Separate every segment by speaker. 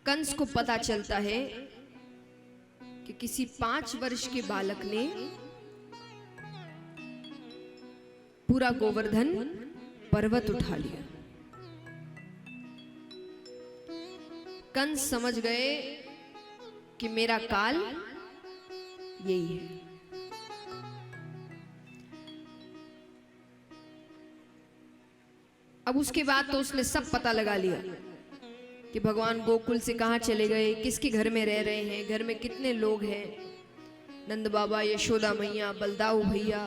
Speaker 1: कंस को पता चलता है कि किसी 5 वर्ष के बालक ने पूरा गोवर्धन पर्वत उठा लिया। कंस समझ गए कि मेरा काल यही है। अब उसके बाद तो उसने सब पता लगा लिया कि भगवान गोकुल से कहां चले गए, किसके घर में रह रहे हैं, घर में कितने लोग हैं, नंद बाबा, यशोदा मैया, बलदाऊ भैया।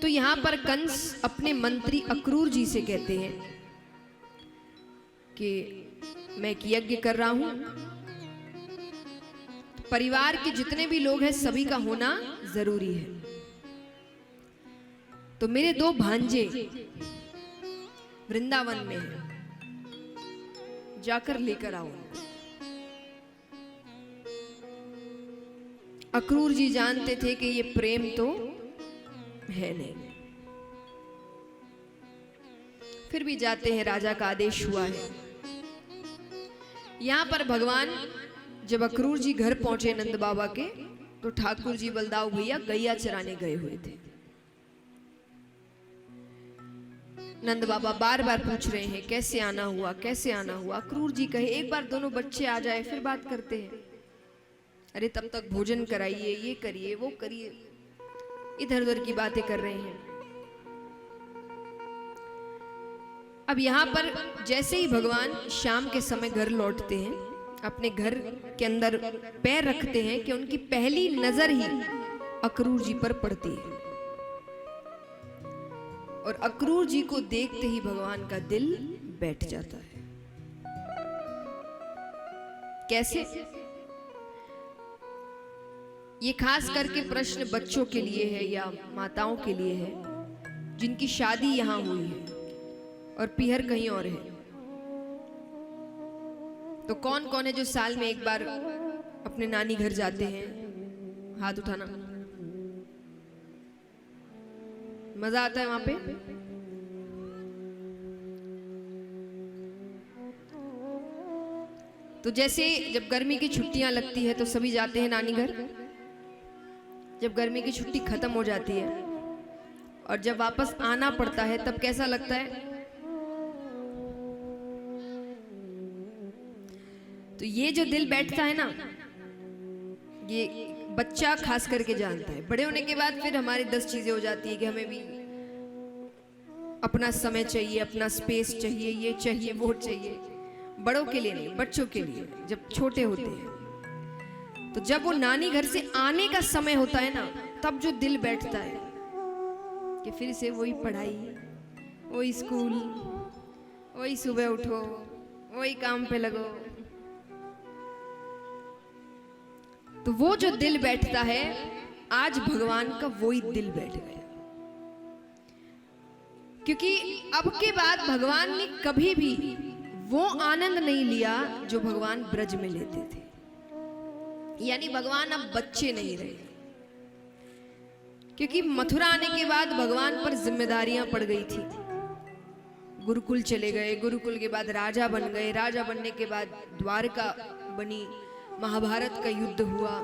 Speaker 1: तो यहां पर कंस अपने मंत्री अक्रूर जी से कहते हैं कि मैं एक यज्ञ कर रहा हूं, परिवार के जितने भी लोग हैं सभी का होना जरूरी है। तो मेरे 2 भांजे वृंदावन में हैं, जाकर लेकर आओ। अक्रूर जी जानते थे कि ये प्रेम तो है नहीं, फिर भी जाते हैं, राजा का आदेश हुआ है। यहां पर भगवान जब अक्रूर जी घर पहुंचे नंद बाबा के, तो ठाकुर जी बलदाऊ भैया गैया चराने गए हुए थे। नंद बाबा बार बार पूछ रहे हैं कैसे आना हुआ, कैसे आना हुआ। अक्रूर जी कहे एक बार दोनों बच्चे आ जाए फिर बात करते हैं। अरे तब तक भोजन कराइए, ये करिए, वो करिए, इधर उधर की बातें कर रहे हैं। अब यहां पर जैसे ही भगवान शाम के समय घर लौटते हैं, अपने घर के अंदर पैर रखते हैं कि उनकी पहली नजर ही अक्रूर जी पर पड़ती है। और अक्रूर जी को देखते ही भगवान का दिल बैठ जाता है। कैसे? ये खास करके प्रश्न बच्चों के लिए है या माताओं के लिए है जिनकी शादी यहां हुई है और पीहर कहीं और है। तो कौन कौन है जो साल में एक बार अपने नानी घर जाते हैं? हाथ उठाना। मजा आता है वहां पे? तो जैसे जब गर्मी की छुट्टियां लगती है तो सभी जाते हैं नानी घर। जब गर्मी की छुट्टी खत्म हो जाती है और जब वापस आना पड़ता है तब कैसा लगता है? तो ये जो दिल बैठता है ना, ये बच्चा खास करके जानता है। बड़े होने के बाद फिर हमारी 10 चीजें हो जाती है कि हमें भी अपना समय चाहिए, अपना स्पेस चाहिए, ये चाहिए, वो चाहिए। बड़ों के लिए नहीं, बच्चों के लिए जब छोटे होते हैं। तो जब वो नानी घर से आने का समय होता है ना, तब जो दिल बैठता है कि फिर से वही पढ़ाई, वही स्कूल, वही सुबह उठो, वही काम पे लगो। तो वो जो दिल बैठता है, आज भगवान का वही दिल बैठ गया। क्योंकि अब के बाद भगवान ने कभी भी वो आनंद नहीं लिया जो भगवान ब्रज में लेते थे। यानी भगवान अब बच्चे नहीं रहे, क्योंकि मथुरा आने के बाद भगवान पर जिम्मेदारियां पड़ गई थी। गुरुकुल चले गए, गुरुकुल के बाद राजा बन गए, राजा बनने के बाद द्वारका बनी, महाभारत का युद्ध हुआ।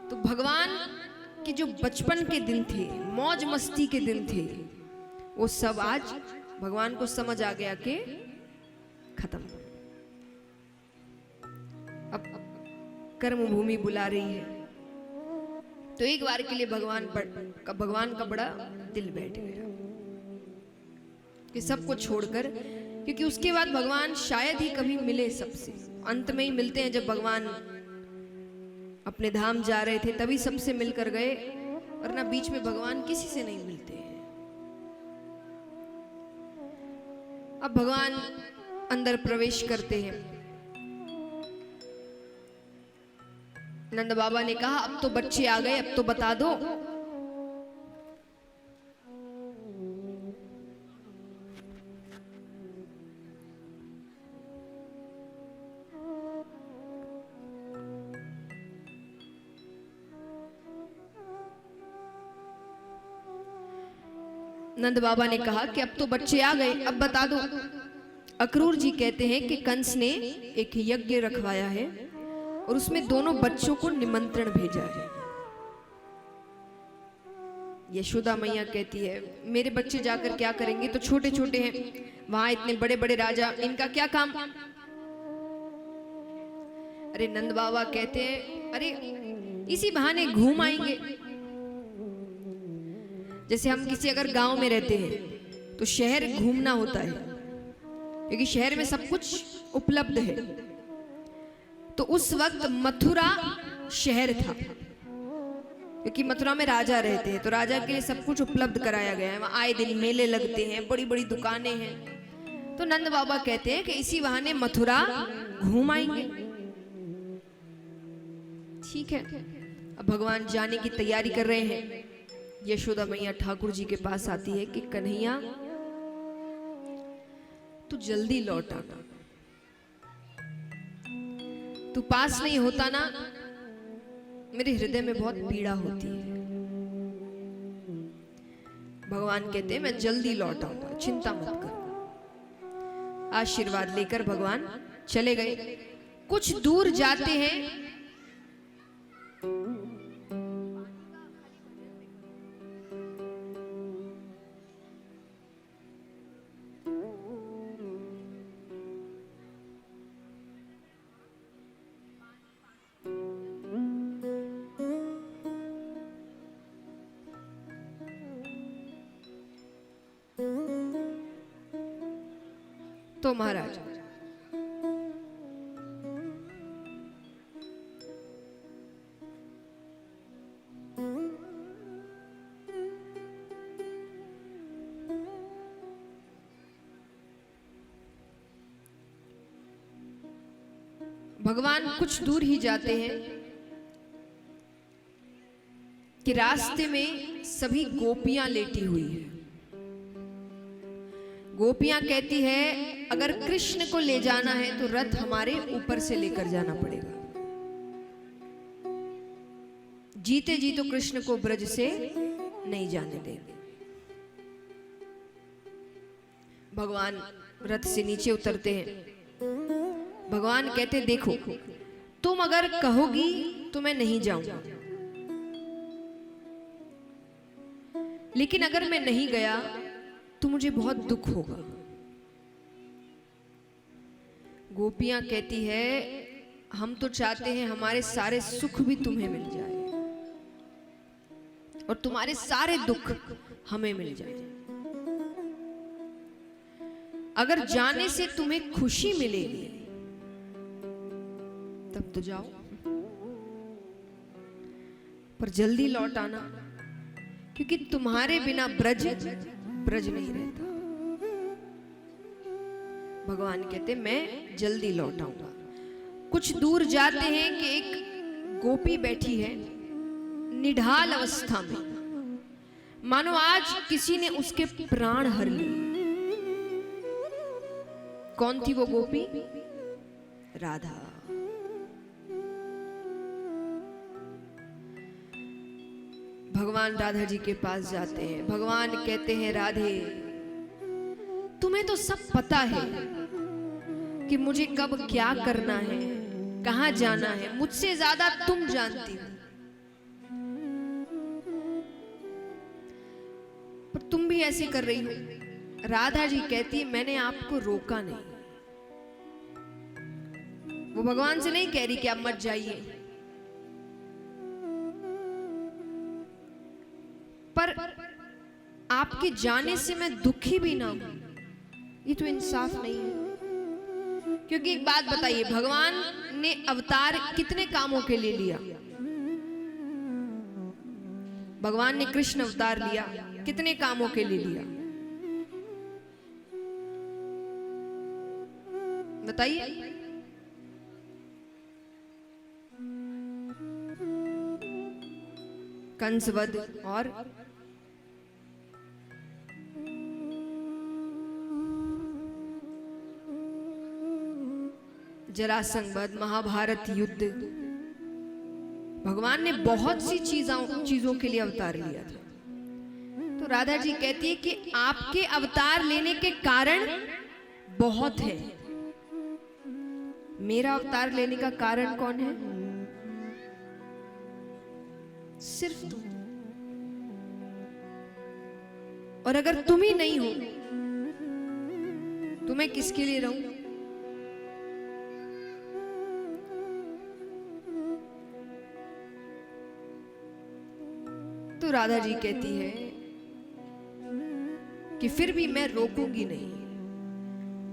Speaker 1: तो भगवान के जो बचपन के दिन थे, मौज मस्ती के दिन थे, वो सब आज भगवान को समझ आ गया कि खत्म। अब कर्म भूमि बुला रही है। तो एक बार के लिए भगवान का बड़ा दिल बैठ गया कि सबको छोड़कर, क्योंकि उसके बाद भगवान शायद ही कभी मिले सबसे। अंत में ही मिलते हैं, जब भगवान अपने धाम जा रहे थे तभी सबसे मिलकर गए, वरना बीच में भगवान किसी से नहीं मिलते हैं। अब भगवान अंदर प्रवेश करते हैं। नंद बाबा ने कहा अब तो बच्चे आ गए, अब तो बता दो। नंद बाबा ने कहा कि अब तो बच्चे आ गए, अब बता दो। अक्रूर जी कहते हैं कि कंस ने एक यज्ञ रखवाया है और उसमें दोनों बच्चों को निमंत्रण भेजा है। यशोदा मैया कहती है मेरे बच्चे जाकर क्या करेंगे, तो छोटे छोटे हैं, वहां इतने बड़े बड़े राजा, इनका क्या काम। अरे नंद बाबा कहते हैं अरे इसी बहाने घूम आएंगे। जैसे हम किसी अगर गांव में रहते हैं तो शहर घूमना होता है, क्योंकि शहर में सब कुछ उपलब्ध है। तो उस वक्त मथुरा शहर था, क्योंकि मथुरा में राजा रहते हैं, तो राजा के लिए सब कुछ उपलब्ध कराया गया है। वहाँ आए दिन मेले लगते हैं, बड़ी बड़ी दुकानें हैं। तो नंद बाबा कहते हैं कि इसी बहाने मथुरा घूम आएंगे। ठीक है, अब भगवान जाने की तैयारी कर रहे हैं। यशोदा मैया ठाकुर जी के पास आती है कि कन्हैया तू जल्दी लौट आना, तू पास नहीं होता ना मेरे हृदय में बहुत पीड़ा होती है। भगवान कहते हैं मैं जल्दी लौट आऊंगा, चिंता मत कर। आशीर्वाद लेकर भगवान चले गए। कुछ दूर जाते हैं तो महाराज भगवान कुछ दूर ही जाते हैं कि रास्ते में सभी गोपियां लेटी हुई है। गोपियां कहती है अगर कृष्ण को ले जाना है तो रथ हमारे ऊपर से लेकर जाना पड़ेगा, जीते जी तो कृष्ण को ब्रज से नहीं जाने देंगे। भगवान रथ से नीचे उतरते हैं। भगवान कहते देखो तुम अगर कहोगी तो मैं नहीं जाऊंगा, लेकिन अगर मैं नहीं गया तो मुझे बहुत दुख होगा। गोपियां कहती है हम तो चाहते हैं हमारे सारे सुख भी तुम्हें मिल जाए और तुम्हारे सारे दुख हमें मिल जाए। अगर जाने से तुम्हें खुशी मिलेगी तब तो जाओ, पर जल्दी लौट आना, क्योंकि तुम्हारे बिना ब्रज नहीं रहता। भगवान कहते मैं जल्दी लौट आऊंगा। कुछ दूर जाते हैं कि एक गोपी बैठी है निढाल अवस्था में, मानो आज किसी ने उसके प्राण हर लिए। कौन थी वो गोपी? राधा। भगवान राधा जी के पास जाते हैं। भगवान कहते हैं राधे तुम्हें तो सब पता है कि मुझे कब क्या करना है, कहां जाना है, मुझसे ज्यादा तुम जानती हो, पर तुम भी ऐसे कर रही हो। राधा जी कहती है मैंने आपको रोका नहीं। वो भगवान से नहीं कह रही कि आप मत जाइए, पर आपके जाने से मैं दुखी भी ना हूं, ये तो इंसाफ नहीं है। क्योंकि एक बात बताइए, भगवान ने अवतार कितने कामों के लिए लिया? भगवान ने कृष्ण अवतार लिया, कितने कामों के लिए लिया बताइए? कंसवध और जरासंध वध, महाभारत युद्ध। भगवान ने बहुत सी चीजों के लिए अवतार लिया था। तो राधा जी कहती है कि आपके अवतार लेने के कारण बहुत है। मेरा अवतार लेने का कारण कौन है? सिर्फ तुम। और अगर तुम ही नहीं हो तो मैं किसके लिए रहूं? तो राधा जी कहती है कि फिर भी मैं रोकूंगी नहीं,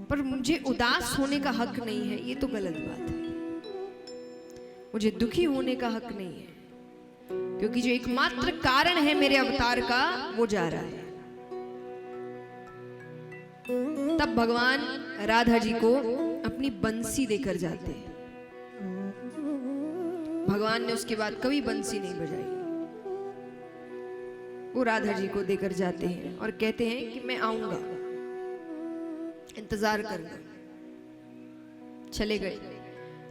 Speaker 1: पर मुझे उदास होने का हक नहीं है। ये तो गलत बात है। मुझे दुखी होने का हक नहीं है, क्योंकि जो एकमात्र कारण है मेरे अवतार का वो जा रहा है। तब भगवान राधा जी को अपनी बंसी देकर जाते हैं। भगवान ने उसके बाद कभी बंसी नहीं बजाई। वो राधा जी को देकर जाते हैं और कहते हैं कि मैं आऊंगा, इंतजार करना। चले गए।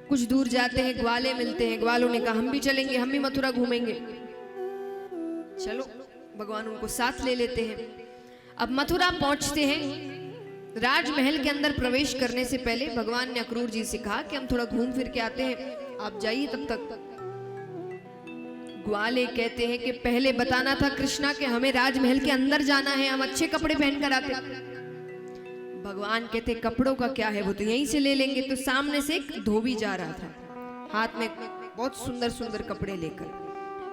Speaker 1: कुछ दूर जाते हैं, ग्वाले मिलते हैं। ग्वालों ने कहा हम भी चलेंगे, हम भी मथुरा घूमेंगे। चलो, भगवान उनको साथ ले लेते हैं। अब मथुरा पहुंचते हैं। राजमहल के अंदर प्रवेश करने से पहले भगवान ने अक्रूर जी से कहा कि हम थोड़ा घूम फिर के आते हैं, आप जाइए तब तक। ग्वाले कहते हैं कि पहले बताना था कृष्णा कि हमें राजमहल के अंदर जाना है, हम अच्छे कपड़े पहन कर आते। भगवान कहते कपड़ों का क्या है, वो तो यहीं से ले लेंगे। तो सामने से एक धोबी जा रहा था, हाथ में बहुत सुंदर सुंदर कपड़े लेकर।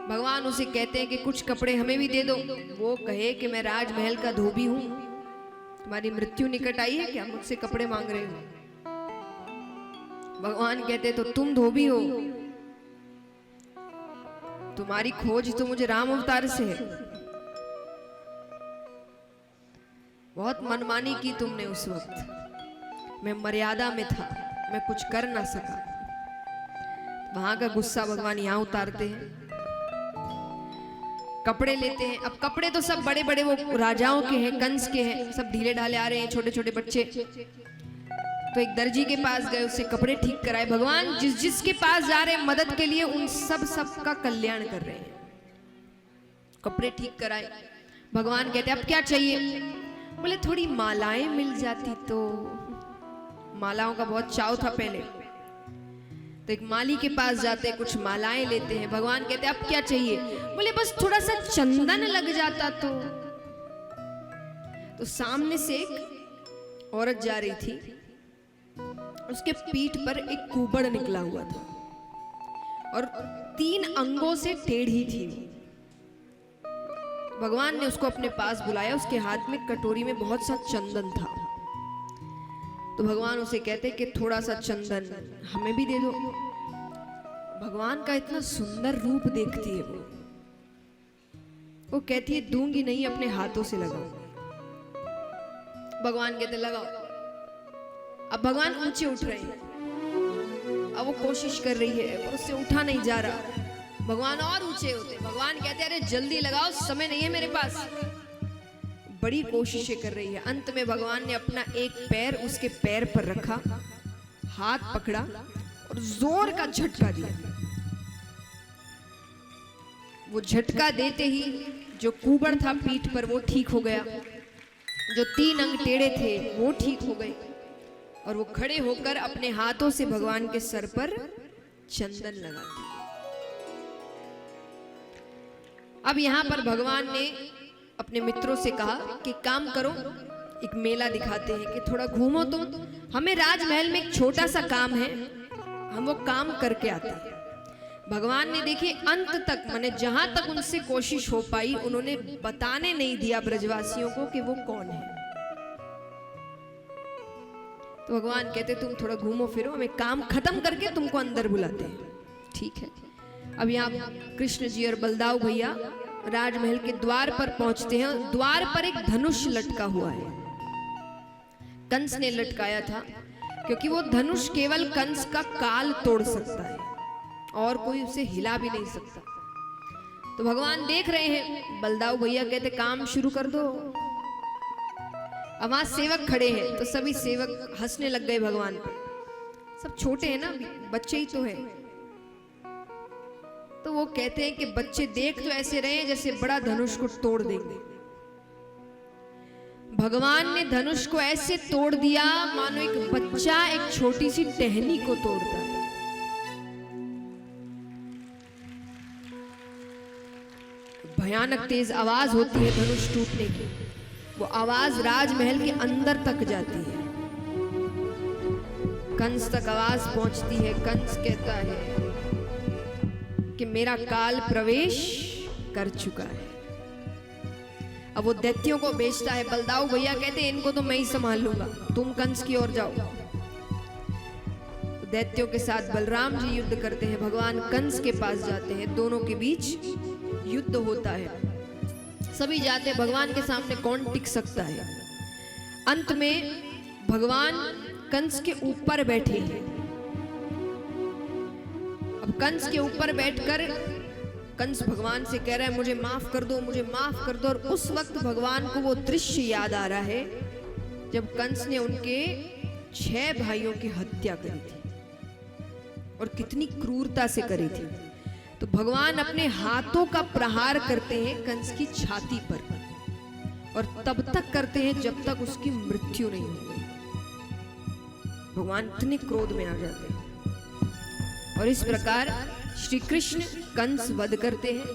Speaker 1: भगवान उसे कहते हैं कि कुछ कपड़े हमें भी दे दो। वो कहे कि मैं राजमहल का धोबी हूं, तुम्हारी मृत्यु निकट आई है क्या, मुझसे कपड़े मांग रहे हो? भगवान कहते तो तुम धोबी हो, तुम्हारी खोज तो मुझे राम अवतार से है। बहुत मनमानी की तुमने उस वक्त, मैं मर्यादा में था, मैं कुछ कर ना सका। वहां का गुस्सा भगवान यहां उतारते हैं। कपड़े लेते हैं। अब कपड़े तो सब बड़े बड़े वो राजाओं के हैं, कंस के हैं, सब ढीले ढाले आ रहे हैं, छोटे छोटे बच्चे। तो एक दर्जी के पास गए, उससे कपड़े ठीक कराए। भगवान जिस जिसके पास जा रहे हैं मदद के लिए, उन सब का कल्याण कर रहे हैं। कपड़े ठीक कराए। भगवान कहते अब क्या चाहिए? बोले थोड़ी मालाएं मिल जाती तो। मालाओं का बहुत चाव था पहले। तो एक माली के पास जाते, कुछ मालाएं लेते हैं। भगवान कहते अब क्या चाहिए? बोले बस थोड़ा सा चंदन लग जाता तो सामने से एक औरत जा रही थी, उसके पीठ पर एक कुबड़ निकला हुआ था और 3 अंगों से टेढ़ी थी। भगवान ने उसको अपने पास बुलाया। उसके हाथ में कटोरी में बहुत सा चंदन था। तो भगवान उसे कहते कि थोड़ा सा चंदन हमें भी दे दो। भगवान का इतना सुंदर रूप देखती है वो कहती है दूंगी नहीं, अपने हाथों से लगाओ। भगवान कहते लगाओ। अब भगवान ऊंचे उठ रहे हैं। अब वो कोशिश कर रही है पर उससे उठा नहीं जा रहा। भगवान और ऊंचे होते। भगवान कहते अरे जल्दी लगाओ, समय नहीं है मेरे पास। बड़ी कोशिशें कर रही है। अंत में भगवान ने अपना एक पैर उसके पैर पर रखा, हाथ पकड़ा और जोर का झटका दिया। वो झटका देते ही जो कुबड़ था पीठ पर वो ठीक हो गया, जो 3 अंग टेढ़े थे वो ठीक हो गए और वो खड़े होकर अपने हाथों से भगवान के सर पर चंदन लगाते। अब यहां पर भगवान ने अपने मित्रों से कहा कि काम करो, एक मेला दिखाते हैं कि थोड़ा घूमो तुम, हमें राजमहल में एक छोटा सा काम है, हम वो काम करके आते हैं। भगवान ने देखिए अंत तक, माने जहां तक उनसे कोशिश हो पाई, उन्होंने बताने नहीं दिया ब्रजवासियों को कि वो कौन है। तो भगवान कहते तुम थोड़ा घूमो फिरो, हमें काम खत्म करके तुमको अंदर बुलाते हैं। ठीक है। अब यहाँ कृष्ण जी और बलदाऊ भैया राजमहल के द्वार पर पहुंचते हैं। द्वार पर एक धनुष लटका हुआ है, कंस ने लटकाया था, क्योंकि वो धनुष केवल कंस का काल तोड़ सकता है और कोई उसे हिला भी नहीं सकता। तो भगवान देख रहे हैं। बलदाऊ भैया कहते काम शुरू कर दो। अब वहां सेवक खड़े हैं तो सभी सेवक हंसने लग गए भगवान पे। सब छोटे हैं ना, बच्चे ही तो हैं। तो वो कहते हैं कि बच्चे देख तो ऐसे रहे हैं जैसे बड़ा धनुष को तोड़ देंगे। भगवान ने धनुष को ऐसे तोड़ दिया मानो एक बच्चा एक छोटी सी टहनी को तोड़ता है। भयानक तेज आवाज होती है धनुष टूटने की। वो आवाज राजमहल के अंदर तक जाती है। कंस तक आवाज पहुंचती है। कंस कहता है कि मेरा काल प्रवेश कर चुका है। अब वो दैत्यों को बेचता है। बलदाऊ भैया कहते हैं इनको तो मैं ही संभाल लूंगा, तुम कंस की ओर जाओ। दैत्यों के साथ बलराम जी युद्ध करते हैं। भगवान कंस के पास जाते हैं। दोनों के बीच युद्ध होता है। सभी जाते हैं, भगवान के सामने कौन टिक सकता है। अंत में भगवान कंस के ऊपर बैठे हैं। अब कंस के ऊपर बैठकर कंस भगवान से कह रहा है मुझे माफ कर दो, मुझे माफ कर दो। और उस वक्त भगवान को वो दृश्य याद आ रहा है जब कंस ने उनके 6 भाइयों की हत्या करी थी और कितनी क्रूरता से करी थी। तो भगवान अपने हाथों का प्रहार करते हैं कंस की छाती पर और तब तक करते हैं जब तक उसकी मृत्यु नहीं हो गई। भगवान इतने क्रोध में आ जाते हैं और इस प्रकार श्री कृष्ण कंस वध करते हैं।